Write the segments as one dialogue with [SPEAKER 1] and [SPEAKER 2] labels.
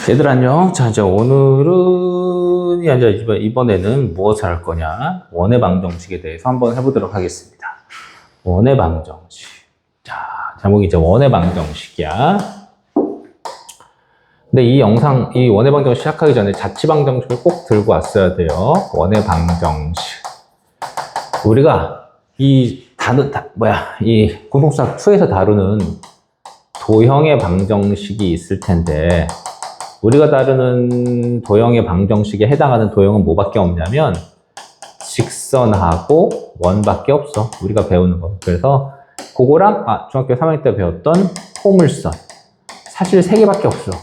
[SPEAKER 1] 얘들 안녕. 자, 이제 오늘은, 이번에는 무엇을 할 거냐? 원의 방정식에 대해서 한번 해보도록 하겠습니다. 원의 방정식. 자, 제목이 이제 원의 방정식이야. 근데 이 원의 방정식 시작하기 전에 자치 방정식을 꼭 들고 왔어야 돼요. 원의 방정식. 우리가 이 공통수학 2에서 다루는 도형의 방정식이 있을 텐데, 우리가 다루는 도형의 방정식에 해당하는 도형은 뭐밖에 없냐면 직선하고 원밖에 없어. 우리가 배우는 거. 그래서 그거랑 중학교 3학년 때 배웠던 포물선. 사실 3개밖에 없어.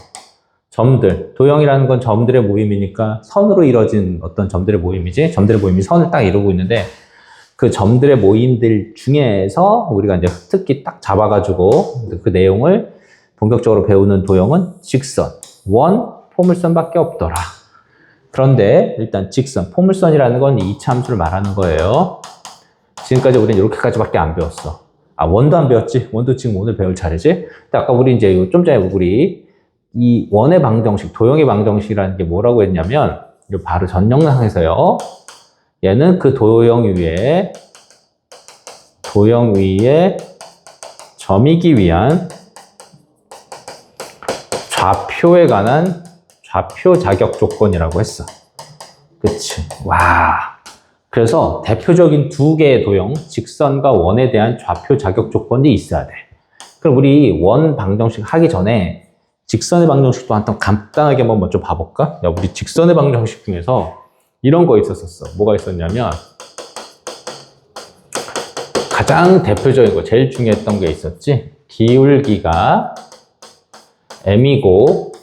[SPEAKER 1] 점들. 도형이라는 건 점들의 모임이니까 선으로 이루어진 어떤 점들의 모임이지. 점들의 모임이 선을 딱 이루고 있는데 그 점들의 모임들 중에서 우리가 이제 특히 딱 잡아가지고 그 내용을 본격적으로 배우는 도형은 직선. 원, 포물선밖에 없더라. 그런데 일단 직선, 포물선이라는 건 이차함수를 말하는 거예요. 지금까지 우리는 이렇게까지밖에 안 배웠어. 원도 안 배웠지? 원도 지금 오늘 배울 차례지? 근데 아까 우리 이제 좀 전에 우리 이 원의 방정식, 도형의 방정식이라는 게 뭐라고 했냐면 바로 전 영상에서요. 얘는 그 도형 위에 점이기 위한 좌표에 관한 좌표 자격 조건이라고 했어. 그치? 와. 그래서 대표적인 2개의 도형, 직선과 원에 대한 좌표 자격 조건이 있어야 돼. 그럼 우리 원 방정식 하기 전에 직선의 방정식도 한번 간단하게 한번 먼저 봐볼까? 야, 우리 직선의 방정식 중에서 이런 거 있었었어. 뭐가 있었냐면 가장 대표적인 거, 제일 중요했던 게 있었지? 기울기가 m이고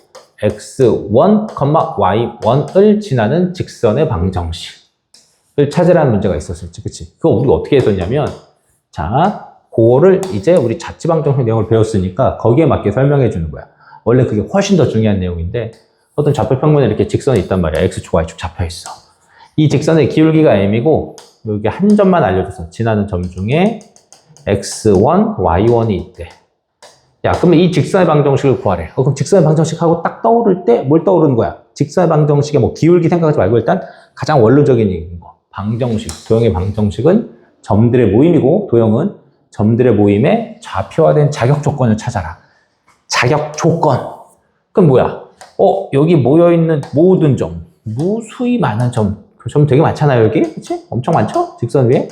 [SPEAKER 1] x1, y1을 지나는 직선의 방정식을 찾으라는 문제가 있었었지. 그치? 그거 우리가 어떻게 했었냐면, 자, 그거를 이제 우리 자치 방정식 내용을 배웠으니까 거기에 맞게 설명해 주는 거야. 원래 그게 훨씬 더 중요한 내용인데, 어떤 좌표 평면에 이렇게 직선이 있단 말이야. x축, y축 잡혀 있어. 이 직선의 기울기가 m이고, 여기 한 점만 알려줘서 지나는 점 중에 x1, y1이 있대. 야, 그러면 이 직선의 방정식을 구하래. 그럼 직선의 방정식하고 딱 떠오를 때 뭘 떠오르는 거야? 직선의 방정식의 뭐 기울기 생각하지 말고 일단 가장 원론적인 거. 방정식, 도형의 방정식은 점들의 모임이고 도형은 점들의 모임에 좌표화된 자격 조건을 찾아라. 자격 조건. 그럼 뭐야? 여기 모여있는 모든 점, 무수히 많은 점 되게 많잖아요, 여기? 그치? 엄청 많죠? 직선 위에?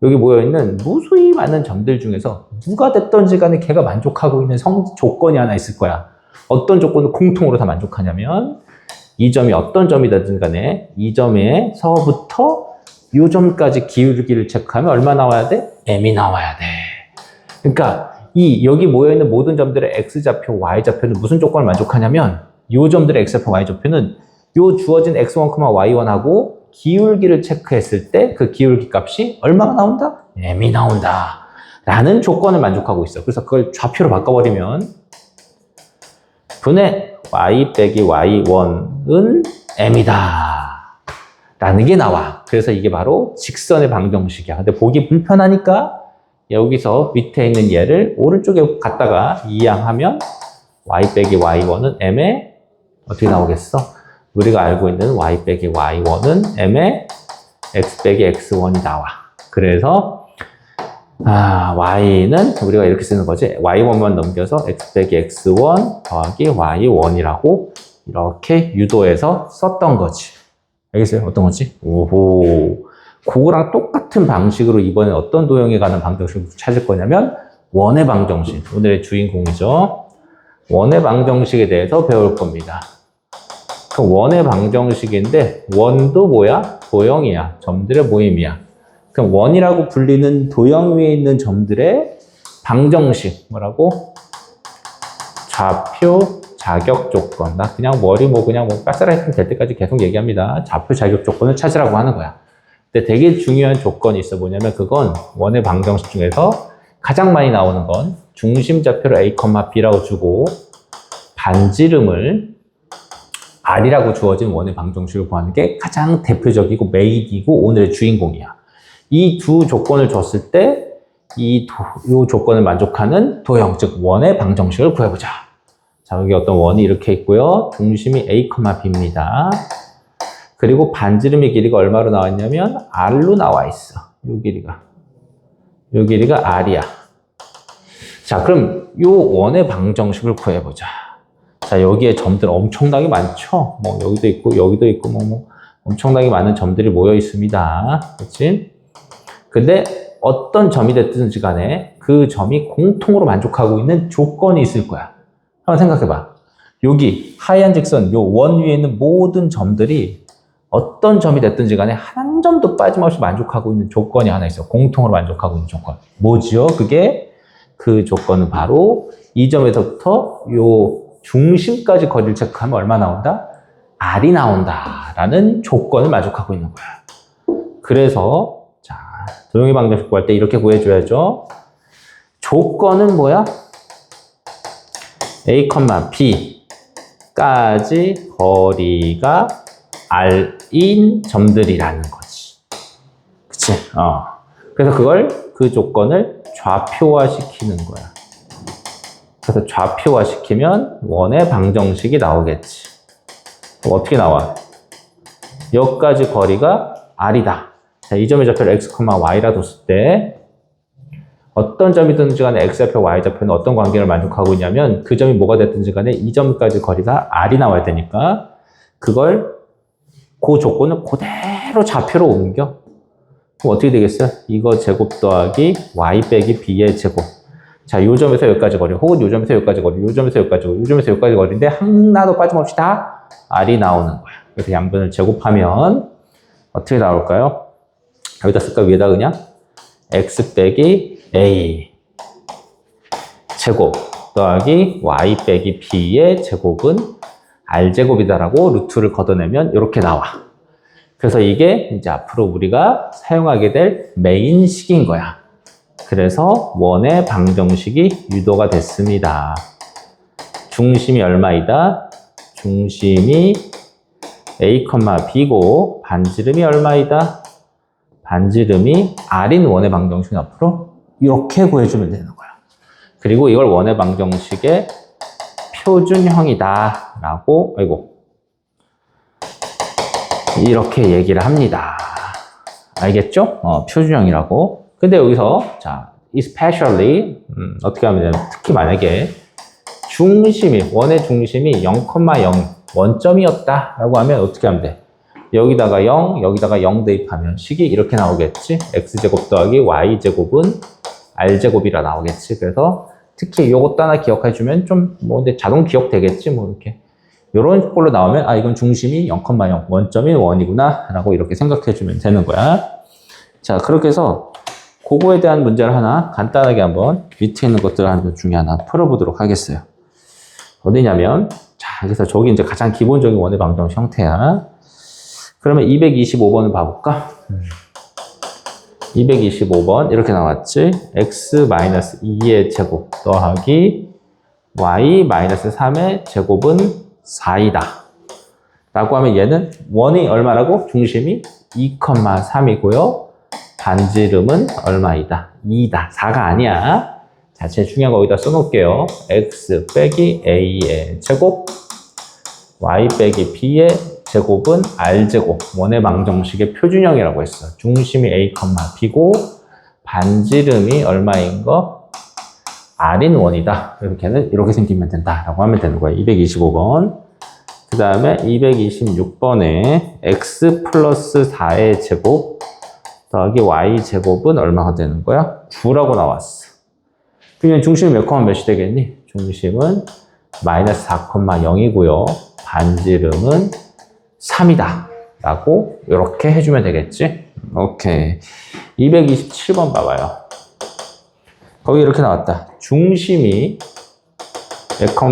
[SPEAKER 1] 여기 모여있는 무수히 많은 점들 중에서 누가 됐던지 간에 걔가 만족하고 있는 조건이 하나 있을 거야. 어떤 조건을 공통으로 다 만족하냐면 이 점이 어떤 점이든 간에 이 점에서부터 이 점까지 기울기를 체크하면 얼마 나와야 돼? m이 나와야 돼. 그러니까 여기 모여있는 모든 점들의 x좌표, y좌표는 무슨 조건을 만족하냐면 이 점들의 x좌표, y좌표는 요 주어진 x1, y1하고 기울기를 체크했을 때 그 기울기 값이 얼마가 나온다? m이 나온다. 라는 조건을 만족하고 있어. 그래서 그걸 좌표로 바꿔버리면 분의 y 빼기 y1은 m이다. 라는 게 나와. 그래서 이게 바로 직선의 방정식이야. 근데 보기 불편하니까 여기서 밑에 있는 얘를 오른쪽에 갖다가 이항하면 y 빼기 y1은 m에 어떻게 나오겠어? 우리가 알고 있는 y 빼기 y1은 m의 x 빼기 x1이 나와. 그래서 y는 우리가 이렇게 쓰는 거지. y1만 넘겨서 x 빼기 x1 더하기 y1이라고 이렇게 유도해서 썼던 거지. 알겠어요? 어떤 거지? 오호. 그거랑 똑같은 방식으로 이번에 어떤 도형에 관한 방정식을 찾을 거냐면 원의 방정식. 오늘의 주인공이죠. 원의 방정식에 대해서 배울 겁니다. 원의 방정식인데 원도 뭐야? 도형이야. 점들의 모임이야. 그럼 원이라고 불리는 도형 위에 있는 점들의 방정식. 뭐라고? 좌표 자격 조건. 나 그냥 가스라이팅 될 때까지 계속 얘기합니다. 좌표 자격 조건을 찾으라고 하는 거야. 근데 되게 중요한 조건이 있어. 뭐냐면 그건 원의 방정식 중에서 가장 많이 나오는 건 중심 좌표를 a, b라고 주고 반지름을 r이라고 주어진 원의 방정식을 구하는 게 가장 대표적이고 메인이고 오늘의 주인공이야. 이 두 조건을 줬을 때 이 조건을 만족하는 도형, 즉 원의 방정식을 구해보자. 자, 여기 어떤 원이 이렇게 있고요. 중심이 A, B입니다. 그리고 반지름의 길이가 얼마로 나왔냐면 R로 나와 있어. 요 길이가 R이야. 자, 그럼 요 원의 방정식을 구해보자. 자, 여기에 점들 엄청나게 많죠? 뭐, 여기도 있고, 뭐, 엄청나게 많은 점들이 모여 있습니다. 그치? 근데 어떤 점이 됐든지 간에 그 점이 공통으로 만족하고 있는 조건이 있을 거야. 한번 생각해봐. 여기 하얀 직선, 요 원 위에 있는 모든 점들이 어떤 점이 됐든지 간에 한 점도 빠짐없이 만족하고 있는 조건이 하나 있어. 공통으로 만족하고 있는 조건. 뭐지요? 그 조건은 바로 이 점에서부터 요 중심까지 거리를 체크하면 얼마 나온다? R이 나온다라는 조건을 만족하고 있는 거야. 그래서 자, 도형의 방정식 구할 때 이렇게 구해줘야죠. 조건은 뭐야? A, B까지 거리가 R인 점들이라는 거지. 그치? 그래서 그 조건을 좌표화시키는 거야. 그래서 좌표화시키면 원의 방정식이 나오겠지. 그럼 어떻게 나와? 여기까지 거리가 R이다. 자, 이 점의 좌표를 X, Y라 뒀을 때 어떤 점이든지 간에 X좌표, Y좌표는 어떤 관계를 만족하고 있냐면 그 점이 뭐가 됐든지 간에 이 점까지 거리가 R이 나와야 되니까 그 조건을 그대로 좌표로 옮겨. 그럼 어떻게 되겠어요? 이거 제곱 더하기 Y 빼기 B의 제곱. 자, 요 점에서 여기까지 거리, 혹은 요 점에서 여기까지 거리, 요 점에서 여기까지 거리, 요 점에서 여기까지 거리인데 하나도 빠짐없이 다 R이 나오는 거야. 그래서 양변을 제곱하면 어떻게 나올까요? 여기다 쓸까? 위에다 그냥 X 빼기 A 제곱 더하기 Y 빼기 B의 제곱은 R제곱이다라고 루트를 걷어내면 이렇게 나와. 그래서 이게 이제 앞으로 우리가 사용하게 될 메인식인 거야. 그래서 원의 방정식이 유도가 됐습니다. 중심이 얼마이다? 중심이 A, B고 반지름이 얼마이다? 반지름이 R인 원의 방정식 앞으로 이렇게 구해주면 되는 거야. 그리고 이걸 원의 방정식의 표준형이다 라고 이렇게 얘기를 합니다. 알겠죠? 표준형이라고. 근데 여기서 자, especially 어떻게 하면 되냐면 특히 만약에 원의 중심이 0,0 원점이었다 라고 하면 어떻게 하면 돼? 여기다가 0 대입하면 식이 이렇게 나오겠지? X제곱 더하기 Y제곱은 R제곱이라 나오겠지? 그래서 특히 이것도 하나 기억해주면 좀 근데 자동 기억 되겠지? 이렇게 이런 걸로 나오면 이건 중심이 0,0 원점이 원이구나 라고 이렇게 생각해주면 되는 거야. 자, 그렇게 해서 그거에 대한 문제를 하나 간단하게 한번 밑에 있는 것들 중에 하나 풀어보도록 하겠어요. 어디냐면 자, 그래서 저기 이제 가장 기본적인 원의 방정식 형태야. 그러면 225번을 봐볼까? 225번 이렇게 나왔지? x-2의 제곱 더하기 y-3의 제곱은 4이다 라고 하면 얘는 원이 얼마라고? 중심이 2,3이고요 반지름은 얼마이다? 2다. 4가 아니야. 자, 제일 중요한 거 여기다 써놓을게요. x 빼기 a의 제곱 y 빼기 b의 제곱은 R제곱, 원의 방정식의 표준형이라고 했어. 중심이 A, B고 반지름이 얼마인 거? R인 원이다. 그럼 걔는 이렇게 생기면 된다라고 하면 되는 거야. 225번. 그 다음에 226번에 X 플러스 4의 제곱 더하기 Y 제곱은 얼마가 되는 거야? 9라고 나왔어. 그러면 중심이 몇이 되겠니? 중심은 마이너스 4,0이고요. 반지름은 3이다 라고 이렇게 해주면 되겠지? 오케이. 227번 봐봐요. 거기 이렇게 나왔다. 중심이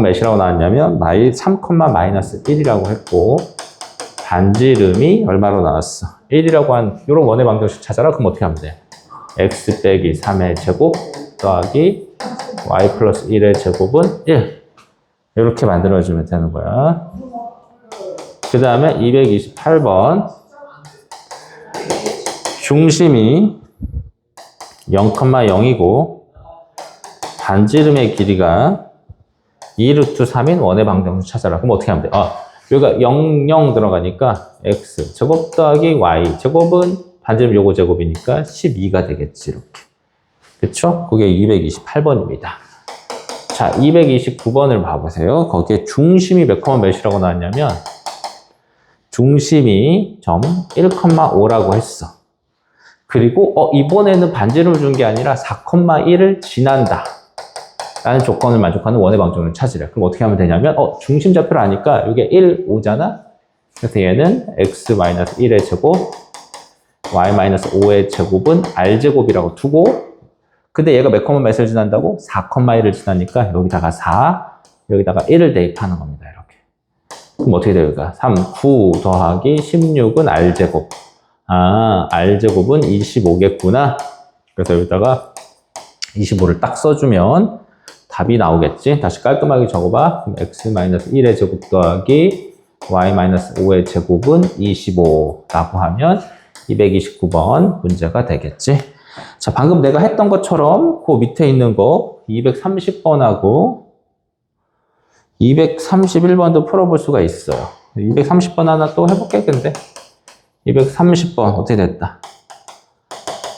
[SPEAKER 1] 몇이라고 나왔냐면 3,-1이라고 했고 반지름이 얼마로 나왔어? 1이라고 한 이런 원의 방정식 찾아라. 그럼 어떻게 하면 돼? x 빼기 3의 제곱 더하기 y 플러스 1의 제곱은 1 이렇게 만들어주면 되는 거야. 그 다음에 228번 중심이 0,0이고 반지름의 길이가 2루트 3인 원의 방정식 찾아라. 그럼 어떻게 하면 돼? 여기가 0, 0 들어가니까 x 제곱 더하기 y 제곱은 반지름 요거 제곱이니까 12가 되겠지. 이렇게. 그쵸? 그게 228번입니다. 자, 229번을 봐보세요. 거기에 중심이 몇, 몇이라고 나왔냐면 중심이 점 1,5라고 했어. 그리고 이번에는 반지름을 준 게 아니라 4,1을 지난다 라는 조건을 만족하는 원의 방정식을 찾으래. 그럼 어떻게 하면 되냐면 중심 좌표를 아니까 이게 1, 5잖아. 그래서 얘는 x-1의 제곱 y-5의 제곱은 r제곱이라고 두고, 근데 얘가 몇, 몇을 지난다고? 4,1을 지나니까 여기다가 4, 여기다가 1을 대입하는 겁니다. 이렇게. 그럼 어떻게 될까? 3, 9 더하기 16은 r제곱. r제곱은 25겠구나. 그래서 여기다가 25를 딱 써주면 답이 나오겠지. 다시 깔끔하게 적어봐. 그럼 x-1의 제곱 더하기 y-5의 제곱은 25라고 하면 229번 문제가 되겠지. 자, 방금 내가 했던 것처럼 그 밑에 있는 거 230번하고 231번도 풀어볼 수가 있어요. 230번 하나 또 해볼게. 근데 230번 어떻게 됐다?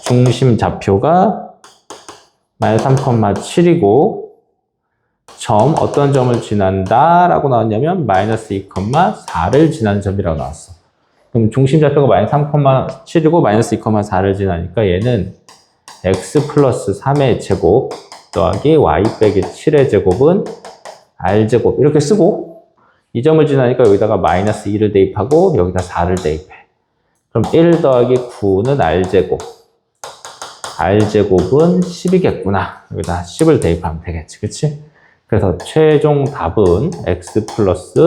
[SPEAKER 1] 중심 좌표가 -3,7이고 점 어떤 점을 지난다 라고 나왔냐면 -2,4를 지나는 점이라고 나왔어. 그럼 중심 좌표가 -3,7이고 -2,4를 지나니까 얘는 x 플러스 3의 제곱 더하기 y 빼기 7의 제곱은 r제곱 이렇게 쓰고, 이 점을 지나니까 여기다가 -2를 대입하고 여기다 4를 대입해. 그럼 1 더하기 9는 r제곱, r제곱은 10이겠구나. 여기다 10을 대입하면 되겠지. 그치? 그래서 최종 답은 x 플러스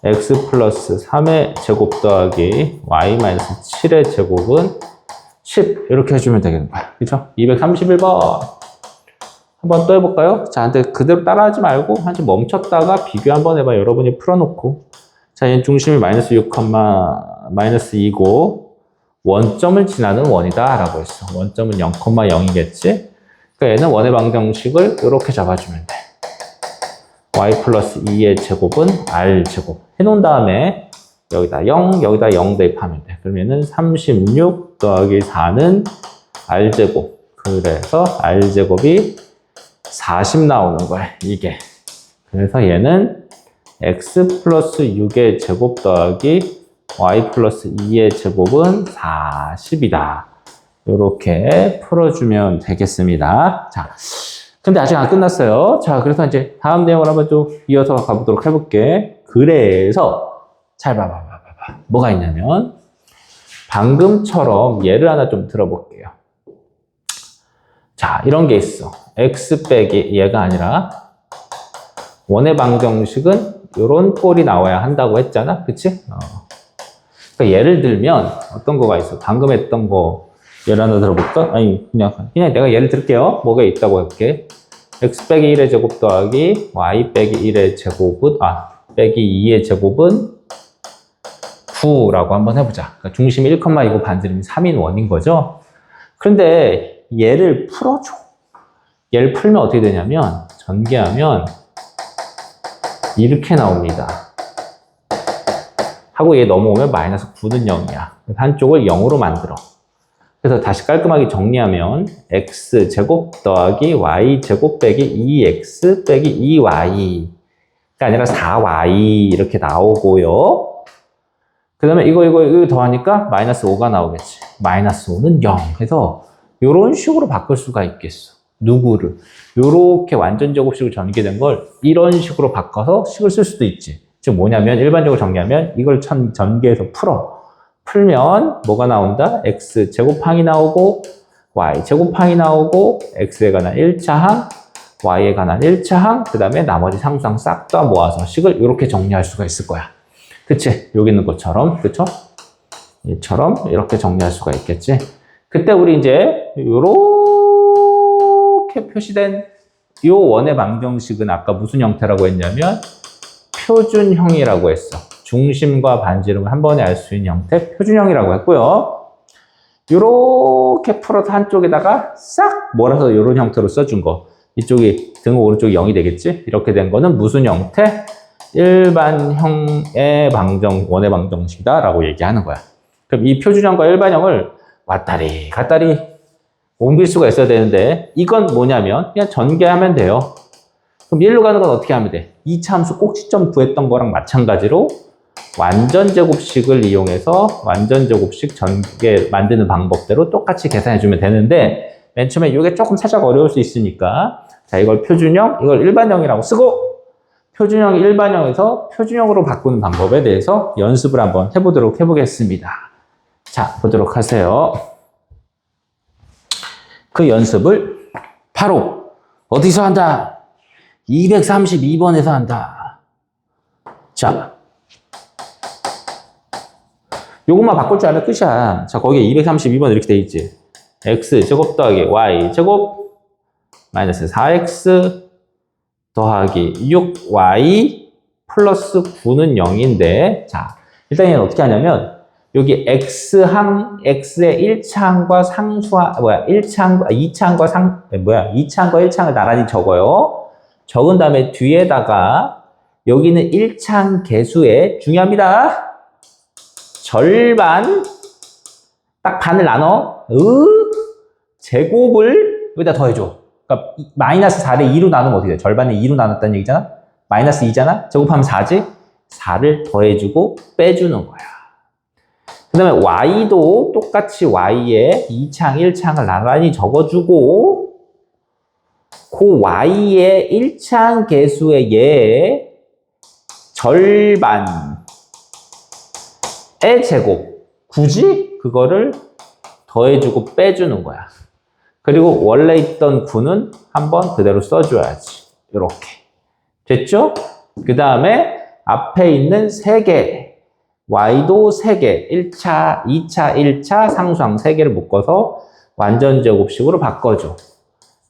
[SPEAKER 1] 3의 제곱 더하기 y-7의 제곱은 10 이렇게 해주면 되겠는 거야. 그쵸? 231번 한번 또 해볼까요? 자, 근데 그대로 따라하지 말고 한번 멈췄다가 비교 한번 해봐. 여러분이 풀어놓고. 자, 얘는 중심이 -2고 원점을 지나는 원이다 라고 했어. 원점은 0,0이겠지? 그러니까 얘는 원의 방정식을 이렇게 잡아주면 돼. y 플러스 2의 제곱은 r제곱 해놓은 다음에 여기다 0, 여기다 0 대입하면 돼. 그러면은 36 더하기 4는 r제곱. 그래서 r제곱이 40 나오는 거야, 이게. 그래서 얘는 x 플러스 6의 제곱 더하기 y 플러스 2의 제곱은 40이다. 이렇게 풀어주면 되겠습니다. 자, 근데 아직 안 끝났어요. 자, 그래서 이제 다음 내용을 한번 좀 이어서 가보도록 해볼게. 그래서 잘 봐봐. 뭐가 있냐면 방금처럼 예를 하나 좀 들어볼게요. 자, 이런 게 있어. x 빼기 얘가 아니라 원의 방정식은 이런 꼴이 나와야 한다고 했잖아. 그치? 그러니까 예를 들면 어떤 거가 있어. 방금 했던 거 예를 하나 들어볼까? 아니, 그냥 내가 예를 들게요. 뭐가 있다고 할게. x 빼기 1의 제곱 더하기 y 빼기 1의 제곱은, 빼기 2의 제곱은 9라고 한번 해보자. 그러니까 중심이 1,2고 반지름이 3인 원인 거죠. 그런데 얘를 풀어줘. 얘를 풀면 어떻게 되냐면, 전개하면 이렇게 나옵니다. 하고 얘 넘어오면 -9는 0이야. 한쪽을 0으로 만들어. 그래서 다시 깔끔하게 정리하면 x제곱 더하기 y제곱 빼기 2x 빼기 2y가 아니라 4y 이렇게 나오고요. 그 다음에 이거 더하니까 -5가 나오겠지. -5는 0. 그래서 이런 식으로 바꿀 수가 있겠어. 누구를. 이렇게 완전 제곱식으로 전개된 걸 이런 식으로 바꿔서 식을 쓸 수도 있지. 즉 뭐냐면 일반적으로 정리하면 이걸 전개해서 풀면 뭐가 나온다? x 제곱항이 나오고 y 제곱항이 나오고 x에 관한 1차항, y에 관한 1차항, 그 다음에 나머지 상수항 싹 다 모아서 식을 이렇게 정리할 수가 있을 거야. 그치? 여기 있는 것처럼, 그쵸? 이처럼 이렇게 정리할 수가 있겠지? 그때 우리 이제 요렇게 표시된 요 원의 방정식은 아까 무슨 형태라고 했냐면 표준형이라고 했어. 중심과 반지름을 한 번에 알 수 있는 형태 표준형이라고 했고요. 요렇게 풀어서 한쪽에다가 싹 몰아서 이런 형태로 써준 거. 이쪽이 등호 오른쪽이 0이 되겠지? 이렇게 된 거는 무슨 형태? 일반형의 원의 방정식이다 라고 얘기하는 거야. 그럼 이 표준형과 일반형을 왔다리 갔다리 옮길 수가 있어야 되는데 이건 뭐냐면 그냥 전개하면 돼요. 그럼 일로 가는 건 어떻게 하면 돼? 이차함수 꼭지점 구했던 거랑 마찬가지로 완전제곱식을 이용해서 완전제곱식 전개 만드는 방법대로 똑같이 계산해주면 되는데 맨 처음에 이게 조금 살짝 어려울 수 있으니까 자 이걸 표준형, 이걸 일반형이라고 쓰고 표준형, 일반형에서 표준형으로 바꾸는 방법에 대해서 연습을 한번 해보겠습니다. 자, 보도록 하세요. 그 연습을 바로 어디서 한다? 232번에서 한다. 자, 요것만 바꿀 줄 알면 끝이야. 자, 거기에 232번 이렇게 돼 있지. x제곱 더하기 y제곱 마이너스 4x 더하기 6y 플러스 9는 0인데 자, 일단 얘는 어떻게 하냐면 여기 x항, x의 1차항과 상수항, 2차항과 1차항을 나란히 적어요. 적은 다음에 뒤에다가 여기는 1차항 개수의 중요합니다. 절반, 딱 반을 나눠, 제곱을 여기다 더해줘. 그러니까 마이너스 4를 2로 나누면 어떻게 돼? 절반을 2로 나눴다는 얘기잖아? 마이너스 2잖아? 제곱하면 4지? 4를 더해주고 빼주는 거야. 그 다음에 y도 똑같이 y에 2차항, 1차항을 나란히 적어주고 그 y의 1차항 개수의 얘 절반의 제곱 굳이 그거를 더해주고 빼주는 거야. 그리고 원래 있던 9는 한번 그대로 써줘야지. 이렇게 됐죠? 그 다음에 앞에 있는 3개 y도 3개 1차, 2차, 1차 상수항 3개를 묶어서 완전제곱식으로 바꿔줘.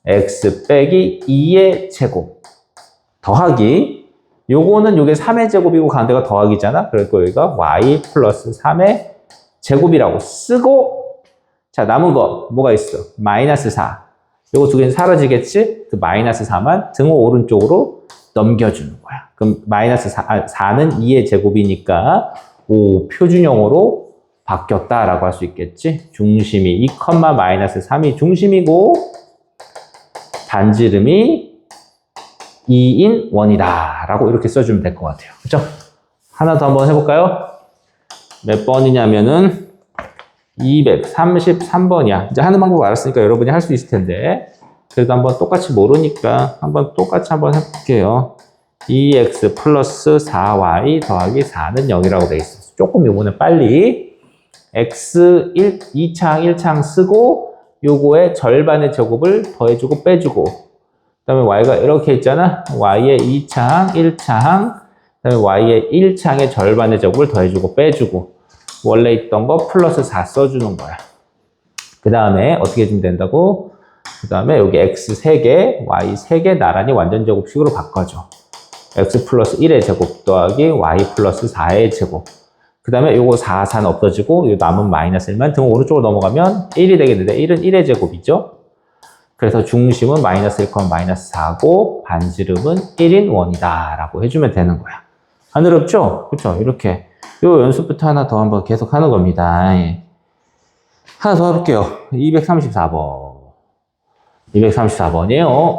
[SPEAKER 1] x 빼기 2의 제곱 더하기 요거는 요게 3의 제곱이고 가운데가 더하기잖아. 그래서 여기가 y 플러스 3의 제곱이라고 쓰고 자 남은 거 뭐가 있어? 마이너스 4 요거 두 개는 사라지겠지? 그 마이너스 4만 등호 오른쪽으로 넘겨주는 거야. 그럼 마이너스 4는 2의 제곱이니까 5 표준형으로 바뀌었다라고 할 수 있겠지? 중심이 2, 마이너스 3이 중심이고 반지름이 2인 원이다 라고 이렇게 써주면 될 것 같아요. 그렇죠? 하나 더 한번 해볼까요? 몇 번이냐면은 233번이야. 이제 하는 방법 알았으니까 여러분이 할 수 있을 텐데 그래도 한번 똑같이 모르니까 한번 똑같이 한번 해볼게요. 2x 플러스 4y 더하기 4는 0이라고 돼 있어. 조금 요거는 빨리 x 2차항 1차항 쓰고 요거의 절반의 제곱을 더해주고 빼주고 그 다음에 y가 이렇게 있잖아. y의 2차항 1차항 그 다음에 y의 1차항의 절반의 제곱을 더해주고 빼주고 원래 있던 거 플러스 4 써주는 거야. 그 다음에 어떻게 해주면 된다고? 그 다음에 여기 x 3개, y 3개 나란히 완전제곱식으로 바꿔줘. x 플러스 1의 제곱 더하기 y 플러스 4의 제곱. 그 다음에 요거 4, 4는 없어지고 요 남은 마이너스 1만 등 오른쪽으로 넘어가면 1이 되겠는데 1은 1의 제곱이죠. 그래서 중심은 마이너스 1, 마이너스 4고 반지름은 1인 원이다 라고 해주면 되는 거야. 안 어렵죠? 그렇죠? 이렇게 요 연습부터 하나 더 한번 계속 하는 겁니다. 예. 하나 더 해볼게요. 234번. 234번이에요.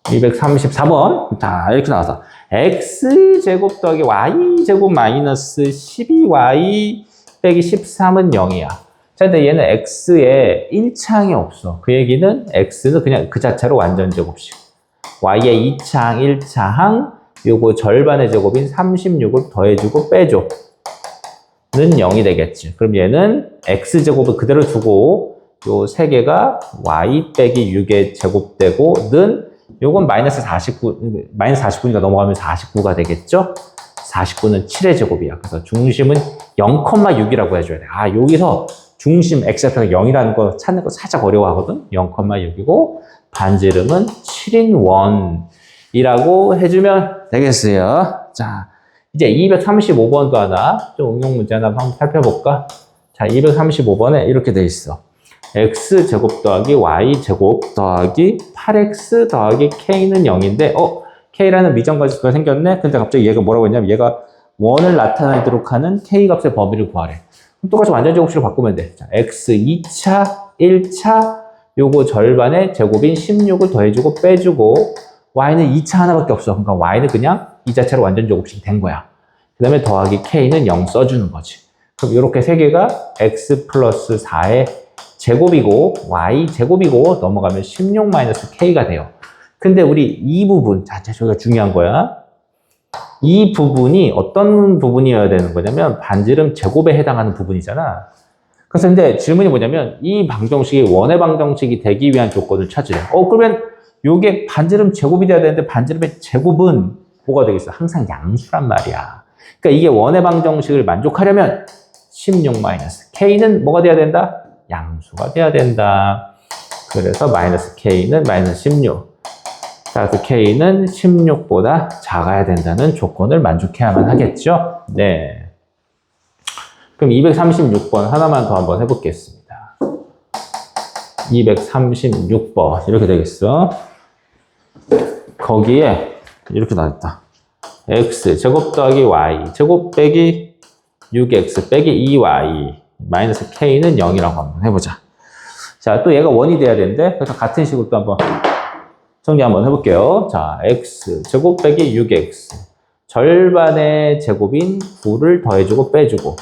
[SPEAKER 1] 234번. 자, 이렇게 나와서 x제곱 더하기 y제곱 마이너스 12y 빼기 13은 0이야. 자, 근데 얘는 x에 1차항이 없어. 그 얘기는 x는 그냥 그 자체로 완전제곱식. y의 2차항, 1차항 요거 절반의 제곱인 36을 더해주고 빼줘. 는 0이 되겠지. 그럼 얘는 x제곱을 그대로 두고 요 3개가 y 빼기 6의 제곱되고 는 요건 마이너스 49니까 넘어가면 49가 되겠죠? 49는 7의 제곱이야. 그래서 중심은 0,6이라고 해줘야 돼. 아, 여기서 중심 x좌표가 0이라는 거 찾는 거 살짝 어려워하거든? 0,6이고 반지름은 7인 원이라고 해주면 되겠어요. 자, 이제 235번도 하나 좀 응용 문제 하나 한번 살펴볼까? 자, 235번에 이렇게 돼 있어. x제곱 더하기 y제곱 더하기 8x 더하기 k는 0인데 k라는 미정가지수가 생겼네? 근데 갑자기 얘가 뭐라고 했냐면 얘가 원을 나타내도록 하는 k값의 범위를 구하래. 그럼 똑같이 완전제곱식으로 바꾸면 돼. 자, x 2차, 1차 요거 절반의 제곱인 16을 더해주고 빼주고 y는 2차 하나밖에 없어. 그러니까 y는 그냥 이 자체로 완전제곱식이 된 거야. 그 다음에 더하기 k는 0 써주는 거지. 그럼 이렇게 세 개가 x 플러스 4의 제곱이고 y 제곱이고 넘어가면 16 마이너스 k가 돼요. 근데 우리 이 부분, 자, 저기가 중요한 거야. 이 부분이 어떤 부분이어야 되는 거냐면 반지름 제곱에 해당하는 부분이잖아. 그래서 근데 질문이 뭐냐면 이 방정식이 원의 방정식이 되기 위한 조건을 찾으래. 그러면 요게 반지름 제곱이 돼야 되는데 반지름의 제곱은 뭐가 되겠어? 항상 양수란 말이야. 그러니까 이게 원의 방정식을 만족하려면 16 마이너스 k는 뭐가 돼야 된다? 양수가 돼야 된다. 그래서 마이너스 k는 마이너스 16. 그래서 k는 16보다 작아야 된다는 조건을 만족해야만 하겠죠? 네. 그럼 236번 하나만 더 한번 해보겠습니다. 236번 이렇게 되겠어. 거기에 이렇게 나왔다. x 제곱 더하기 y 제곱 빼기 6x 빼기 2y 마이너스 k는 0이라고 한번 해보자. 자, 또 얘가 원이 돼야 되는데 그래서 같은 식으로 또 한번 정리 한번 해볼게요. 자, x 제곱 빼기 6x 절반의 제곱인 9를 더해주고 빼주고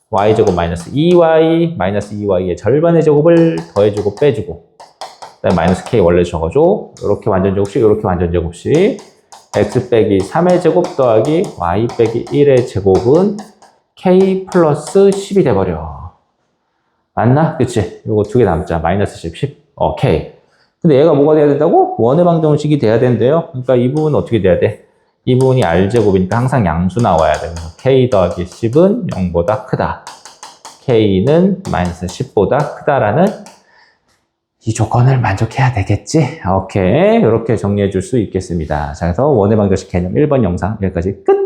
[SPEAKER 1] y제곱 마이너스 2y 마이너스 2y의 절반의 제곱을 더해주고 빼주고 그다음에 마이너스 k 원래 적어줘. 이렇게 완전제곱식 이렇게 완전제곱식 x 빼기 3의 제곱 더하기 y 빼기 1의 제곱은 k 플러스 10이 돼버려. 맞나? 그치? 요거 두 개 남자. 마이너스 10. k. 근데 얘가 뭐가 돼야 된다고? 원의 방정식이 돼야 된대요. 그러니까 이 부분은 어떻게 돼야 돼? 이 부분이 r제곱이니까 항상 양수 나와야 돼요. k 더하기 10은 0보다 크다. k는 마이너스 10보다 크다라는 이 조건을 만족해야 되겠지? 오케이. 이렇게 정리해 줄 수 있겠습니다. 자, 그래서 원의 방정식 개념 1번 영상 여기까지 끝!